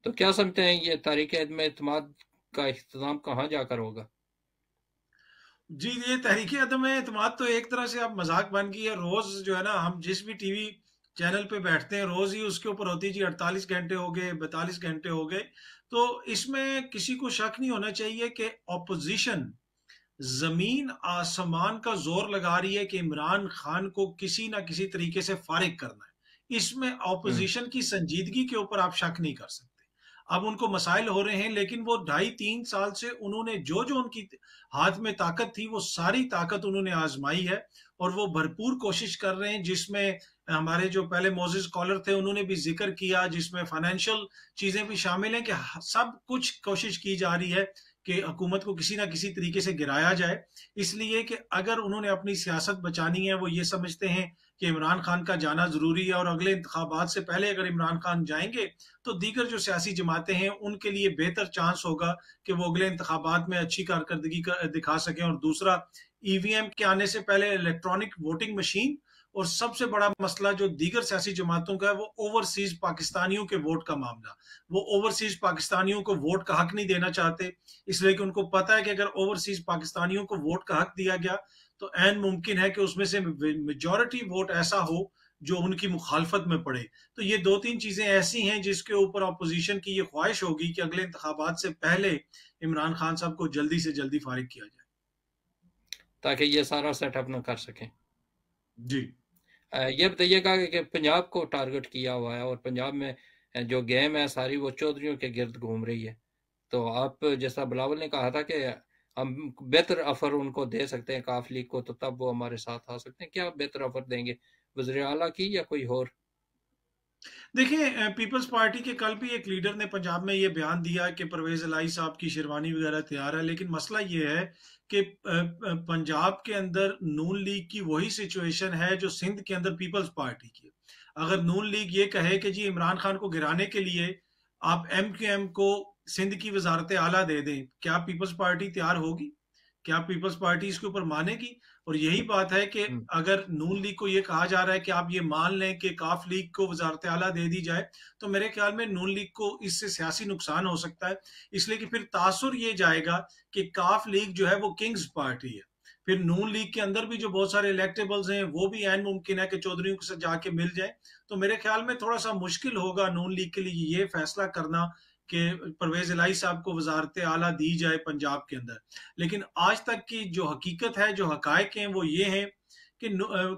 तो क्या समझते हैं ये तहरीक अदम एतमाद का इख्तिताम कहाँ जाकर होगा? जी, ये तहरीक अदम एतमाद तो एक तरह से अब मजाक बन गई है। रोज जो है ना, हम जिस भी टीवी चैनल पे बैठते हैं रोज ही उसके ऊपर होती है जी 48 घंटे हो गए, 42 घंटे हो गए। तो इसमें किसी को शक नहीं होना चाहिए कि ऑपोजिशन जमीन आसमान का जोर लगा रही है कि इमरान खान को किसी ना किसी तरीके से फारिग करना है। इसमें हम्म। ऑपोजिशन की संजीदगी के ऊपर आप शक नहीं कर सकते। अब उनको मसाइल हो रहे हैं, लेकिन वो 2.5-3 साल से उन्होंने जो जो उनकी हाथ में ताकत थी वो सारी ताकत उन्होंने आजमाई है। और वो भरपूर कोशिश कर रहे हैं, जिसमें हमारे जो पहले मोजिस कॉलर थे उन्होंने भी जिक्र किया, जिसमें फाइनेंशियल चीजें भी शामिल हैं कि सब कुछ कोशिश की जा रही है कि हुकूमत को किसी ना किसी तरीके से गिराया जाए। इसलिए कि अगर उन्होंने अपनी सियासत बचानी है, वो ये समझते हैं कि इमरान खान का जाना जरूरी है, और अगले इंतखाबात से पहले अगर इमरान खान जाएंगे तो दीगर जो सियासी जमातें हैं उनके लिए बेहतर चांस होगा कि वो अगले इंतखाबात में अच्छी कारकर्दगी दिखा सकें। और दूसरा, ईवीएम के आने से पहले इलेक्ट्रॉनिक वोटिंग मशीन, और सबसे बड़ा मसला जो दीगर सियासी जमातों का है वो ओवरसीज पाकिस्तानियों के वोट का मामला। वो ओवरसीज पाकिस्तानियों को वोट का हक नहीं देना चाहते, इसलिए कि उनको पता है कि अगर ओवरसीज पाकिस्तानियों को वोट का हक दिया गया तो एन मुमकिन है कि उसमें से मेजोरिटी वोट ऐसा हो जो उनकी मुखालफत में पड़े। तो ये 2-3 चीजें ऐसी हैं जिसके ऊपर अपोजिशन की ये ख्वाहिश होगी कि अगले इंतखाबात से पहले इमरान खान साहब को जल्दी से जल्दी फारिग किया जाए। ताकि ये सारा सेटअप ना कर सकें। जी। ये बताइएगा कि पंजाब को टारगेट किया हुआ है और पंजाब में जो गेम है सारी वो चौधरियों के गिर्द घूम रही है। तो आप, जैसा बिलावल ने कहा था कि हम बेहतर ऑफर उनको दे सकते हैं काफ लीग को, तो तब वो हमारे साथ आ सकते हैं। क्या बेहतर ऑफर देंगे, वज़ीर आला की या कोई और? देखिए, पीपल्स पार्टी के कल भी एक लीडर ने पंजाब में ये बयान दिया कि परवेज इलाही साहब की शेरवानी वगैरह तैयार है, लेकिन मसला ये है कि पंजाब के अंदर नून लीग की वही सिचुएशन है जो सिंध के अंदर पीपल्स पार्टी की है। अगर नून लीग ये कहे कि जी इमरान खान को गिराने के लिए आप एमक्यूएम को सिंध की वजारत आला दे दें, क्या पीपल्स पार्टी तैयार होगी? क्या पीपल्स पार्टी इसके ऊपर मानेगी? और यही बात है कि हम्म। अगर नून लीग को ये कहा जा रहा है कि आप ये मान लें कि काफ लीग को वजारत आला दे दी जाए, तो मेरे ख्याल में नून लीग को इससे सियासी नुकसान हो सकता है। इसलिए कि फिर तासुर ये जाएगा कि काफ लीग जो है वो किंग्स पार्टी है। फिर नून लीग के अंदर भी जो बहुत सारे इलेक्टेबल्स हैं वो भी ऐन मुमकिन है कि चौधरियों के साथ जाके मिल जाए। तो मेरे ख्याल में थोड़ा सा मुश्किल होगा नून लीग के लिए ये फैसला करना कि परवेज इलाही साहब को वजारत आला दी जाए पंजाब के अंदर। लेकिन आज तक की जो हकीकत है, जो हकायक हैं, वो ये हैं कि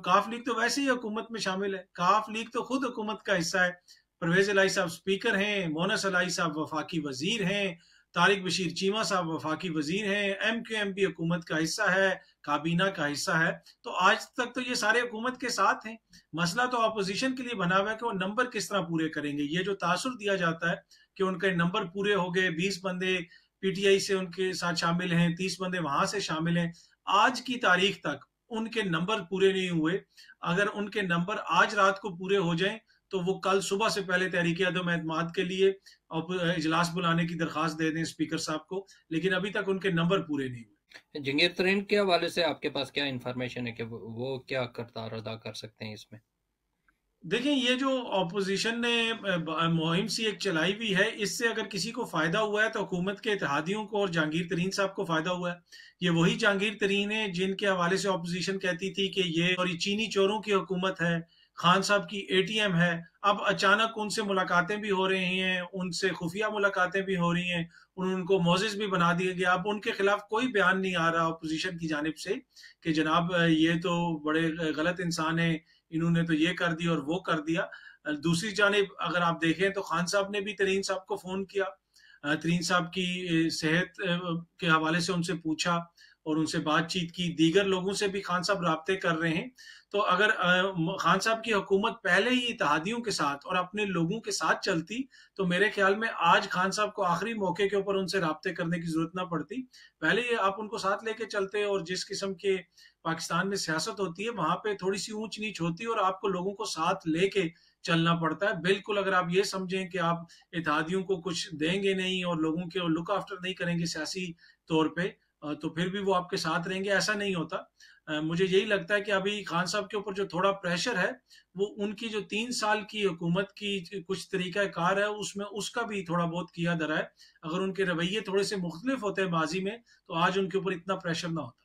काफ लीग तो वैसे ही हुकूमत में शामिल है। काफ लीग तो खुद हुकूमत का हिस्सा है। परवेज इलाही साहब स्पीकर हैं, मोनस इलाही साहब वफाकी वजीर हैं, तारिक बशीर चीमा साहब वफाकी वजीर हैं, एम क्यू एम भी हुकूमत का हिस्सा है, काबीना का हिस्सा है। तो आज तक तो ये सारे हुकूमत के साथ हैं। मसला तो अपोजिशन के लिए बना हुआ है कि वो नंबर किस तरह पूरे करेंगे। ये जो तासुर दिया जाता है कि उनके नंबर पूरे हो गए, 20 बंदे पीटीआई से उनके साथ शामिल हैं, 30 बंदे वहां से शामिल हैं, आज की तारीख तक उनके नंबर पूरे नहीं हुए। अगर उनके नंबर आज रात को पूरे हो जाएं तो वो कल सुबह से पहले तहरीक अदम एतमाद के लिए इजलास बुलाने की दरखास्त दे दें स्पीकर साहब को, लेकिन अभी तक उनके नंबर पूरे नहीं हुए। जंगीर तरीन के हवाले से आपके पास क्या इंफॉर्मेशन है कि वो क्या किरदार अदा कर सकते हैं इसमें? देखिए, ये जो ऑपोजिशन ने मुहिम सी एक चलाई हुई है, इससे अगर किसी को फायदा हुआ है तो हुकूमत के इत्तेहादियों को और जहांगीर तरीन साहब को फायदा हुआ है। ये वही जहांगीर तरीन है जिनके हवाले से ऑपोजिशन कहती थी कि ये और ये चीनी चोरों की हुकूमत है, खान साहब की एटीएम है। अब अचानक उनसे मुलाकातें भी हो रही हैं, उनसे खुफिया मुलाकातें भी हो रही हैं, उनको मोजिस भी बना दिया गया। अब उनके खिलाफ कोई बयान नहीं आ रहा अपोजिशन की जानिब से कि जनाब ये तो बड़े गलत इंसान है, इन्होंने तो ये कर दिया और वो कर दिया। दूसरी जानिब अगर आप देखें तो खान साहब ने भी तरीन साहब को फोन किया, तरीन साहब की सेहत के हवाले से उनसे पूछा और उनसे बातचीत की। दीगर लोगों से भी खान साहब राब्ते कर रहे हैं। तो अगर खान साहब की हुकूमत पहले ही इत्तेहादियों के साथ और अपने लोगों के साथ चलती तो मेरे ख्याल में आज खान साहब को आखिरी मौके के ऊपर उनसे राब्ते करने की जरूरत ना पड़ती। पहले ही आप उनको साथ लेके चलते, और जिस किस्म के पाकिस्तान में सियासत होती है वहां पे थोड़ी सी ऊंच नीच होती है और आपको लोगों को साथ लेके चलना पड़ता है। बिल्कुल अगर आप ये समझें कि आप इत्तेहादियों को कुछ देंगे नहीं और लोगों के लुक आफ्टर नहीं करेंगे सियासी तौर पे, तो फिर भी वो आपके साथ रहेंगे, ऐसा नहीं होता। मुझे यही लगता है कि अभी खान साहब के ऊपर जो थोड़ा प्रेशर है, वो उनकी जो 3 साल की हुकूमत की कुछ तरीका कार है, उसमें उसका भी थोड़ा बहुत किया धरा है। अगर उनके रवैये थोड़े से मुख्तलिफ होते हैं माजी में, तो आज उनके ऊपर इतना प्रेशर ना होता।